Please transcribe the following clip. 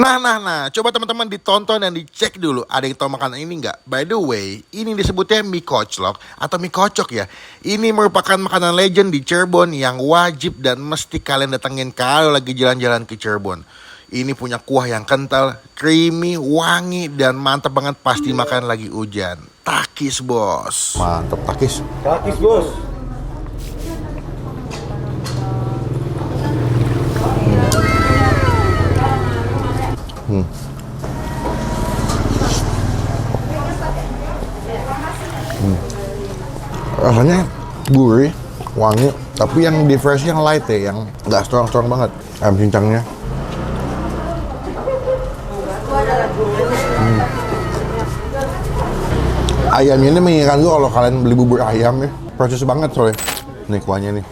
Nah, coba teman-teman ditonton dan dicek dulu. Ada yang tahu makanan ini nggak? By the way, ini disebutnya mie koclok atau mie kocok ya. Ini merupakan makanan legend di Cirebon yang wajib dan mesti kalian datengin kalau lagi jalan-jalan ke Cirebon. Ini punya kuah yang kental, creamy, wangi, dan mantap banget pasti makan lagi hujan. Takis, bos. Mantap, takis. Takis bos. Rasanya gurih, wangi, tapi yang di fresh yang light ya, yang nggak strong banget. Ayam cincangnya. Ayamnya ini mengingatkan gue kalau kalian beli bubur ayam ya, proses banget soalnya. Nih kuahnya nih.